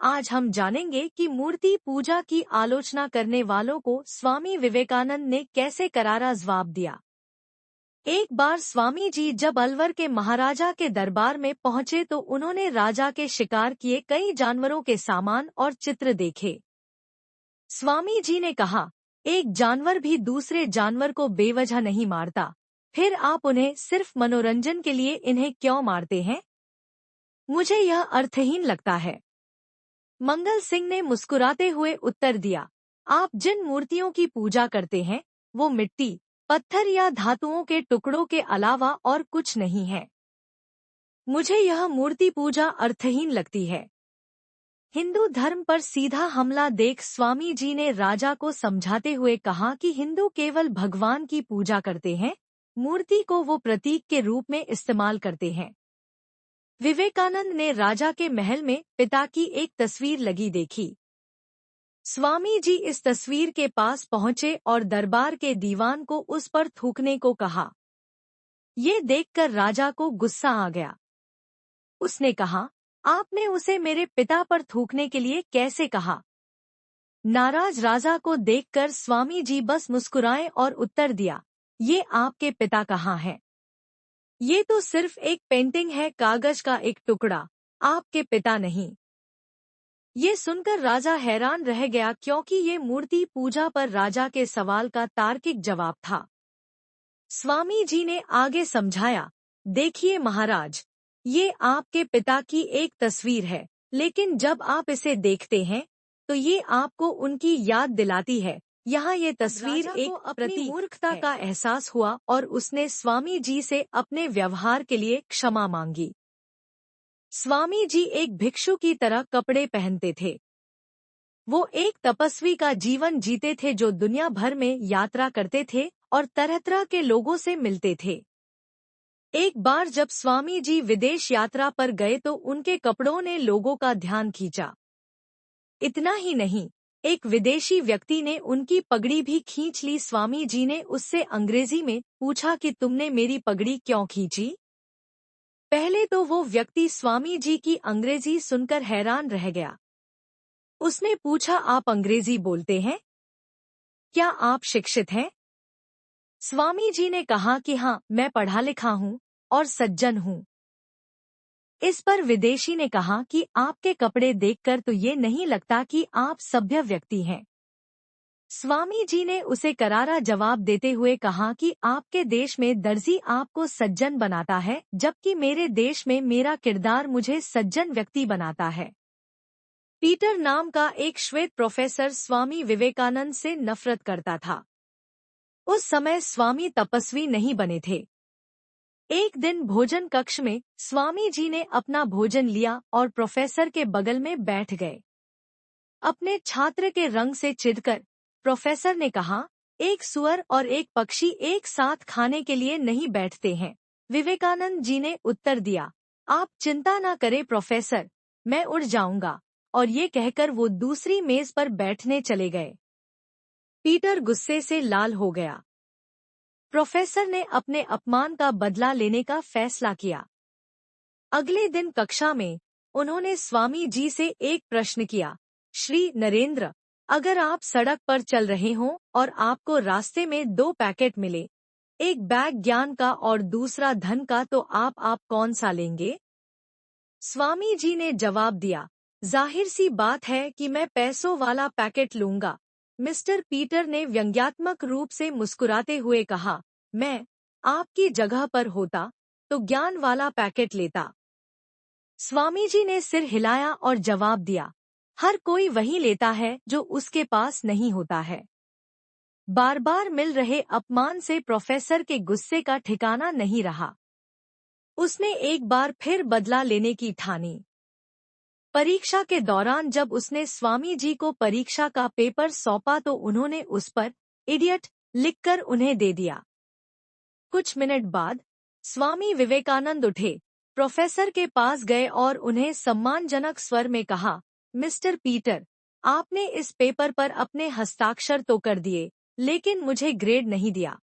आज हम जानेंगे कि मूर्ति पूजा की आलोचना करने वालों को स्वामी विवेकानंद ने कैसे करारा जवाब दिया। एक बार स्वामी जी जब अलवर के महाराजा के दरबार में पहुंचे तो उन्होंने राजा के शिकार किए कई जानवरों के सामान और चित्र देखे। स्वामी जी ने कहा, एक जानवर भी दूसरे जानवर को बेवजह नहीं मारता, फिर आप उन्हें सिर्फ मनोरंजन के लिए इन्हें क्यों मारते हैं? मुझे यह अर्थहीन लगता है। मंगल सिंह ने मुस्कुराते हुए उत्तर दिया, आप जिन मूर्तियों की पूजा करते हैं वो मिट्टी, पत्थर या धातुओं के टुकड़ों के अलावा और कुछ नहीं है। मुझे यह मूर्ति पूजा अर्थहीन लगती है। हिंदू धर्म पर सीधा हमला देख स्वामी जी ने राजा को समझाते हुए कहा कि हिंदू केवल भगवान की पूजा करते हैं, मूर्ति को वो प्रतीक के रूप में इस्तेमाल करते हैं। विवेकानंद ने राजा के महल में पिता की एक तस्वीर लगी देखी। स्वामी जी इस तस्वीर के पास पहुंचे और दरबार के दीवान को उस पर थूकने को कहा। ये देखकर राजा को गुस्सा आ गया। उसने कहा, आपने उसे मेरे पिता पर थूकने के लिए कैसे कहा? नाराज राजा को देखकर स्वामी जी बस मुस्कुराए और उत्तर दिया, ये आपके पिता कहाँ हैं? ये तो सिर्फ एक पेंटिंग है, कागज का एक टुकड़ा, आपके पिता नहीं। ये सुनकर राजा हैरान रह गया क्योंकि ये मूर्ति पूजा पर राजा के सवाल का तार्किक जवाब था। स्वामी जी ने आगे समझाया, देखिए महाराज, ये आपके पिता की एक तस्वीर है, लेकिन जब आप इसे देखते हैं तो ये आपको उनकी याद दिलाती है। यहाँ ये तस्वीर एक प्रति मूर्खता का एहसास हुआ और उसने स्वामी जी से अपने व्यवहार के लिए क्षमा मांगी। स्वामी जी एक भिक्षु की तरह कपड़े पहनते थे। वो एक तपस्वी का जीवन जीते थे जो दुनिया भर में यात्रा करते थे और तरह तरह के लोगों से मिलते थे। एक बार जब स्वामी जी विदेश यात्रा पर गए तो उनके कपड़ों ने लोगों का ध्यान खींचा। इतना ही नहीं, एक विदेशी व्यक्ति ने उनकी पगड़ी भी खींच ली। स्वामी जी ने उससे अंग्रेजी में पूछा कि तुमने मेरी पगड़ी क्यों खींची? पहले तो वो व्यक्ति स्वामी जी की अंग्रेजी सुनकर हैरान रह गया। उसने पूछा, आप अंग्रेजी बोलते हैं? क्या आप शिक्षित हैं? स्वामी जी ने कहा कि हाँ, मैं पढ़ा लिखा हूँ और सज्जन हूँ। इस पर विदेशी ने कहा कि आपके कपड़े देखकर तो ये नहीं लगता कि आप सभ्य व्यक्ति हैं। स्वामी जी ने उसे करारा जवाब देते हुए कहा कि आपके देश में दर्जी आपको सज्जन बनाता है, जबकि मेरे देश में मेरा किरदार मुझे सज्जन व्यक्ति बनाता है। पीटर नाम का एक श्वेत प्रोफेसर स्वामी विवेकानंद से नफरत करता था। उस समय स्वामी तपस्वी नहीं बने थे। एक दिन भोजन कक्ष में स्वामी जी ने अपना भोजन लिया और प्रोफेसर के बगल में बैठ गए। अपने छात्र के रंग से चिढ़कर प्रोफेसर ने कहा, एक सुअर और एक पक्षी एक साथ खाने के लिए नहीं बैठते हैं। विवेकानंद जी ने उत्तर दिया, आप चिंता न करें प्रोफेसर, मैं उड़ जाऊंगा। और ये कहकर वो दूसरी मेज पर बैठने चले गए। पीटर गुस्से से लाल हो गया। प्रोफेसर ने अपने अपमान का बदला लेने का फैसला किया। अगले दिन कक्षा में उन्होंने स्वामी जी से एक प्रश्न किया, श्री नरेंद्र, अगर आप सड़क पर चल रहे हों और आपको रास्ते में 2 पैकेट मिले, एक बैग ज्ञान का और दूसरा धन का, तो आप कौन सा लेंगे? स्वामी जी ने जवाब दिया, जाहिर सी बात है कि मैं पैसों वाला पैकेट लूंगा। मिस्टर पीटर ने व्यंग्यात्मक रूप से मुस्कुराते हुए कहा, मैं आपकी जगह पर होता तो ज्ञान वाला पैकेट लेता। स्वामी जी ने सिर हिलाया और जवाब दिया, हर कोई वही लेता है जो उसके पास नहीं होता है। बार बार मिल रहे अपमान से प्रोफेसर के गुस्से का ठिकाना नहीं रहा। उसने एक बार फिर बदला लेने की ठानी। परीक्षा के दौरान जब उसने स्वामी जी को परीक्षा का पेपर सौंपा तो उन्होंने उस पर इडियट लिखकर उन्हें दे दिया। कुछ मिनट बाद स्वामी विवेकानंद उठे, प्रोफेसर के पास गए और उन्हें सम्मानजनक स्वर में कहा, मिस्टर पीटर, आपने इस पेपर पर अपने हस्ताक्षर तो कर दिए, लेकिन मुझे ग्रेड नहीं दिया।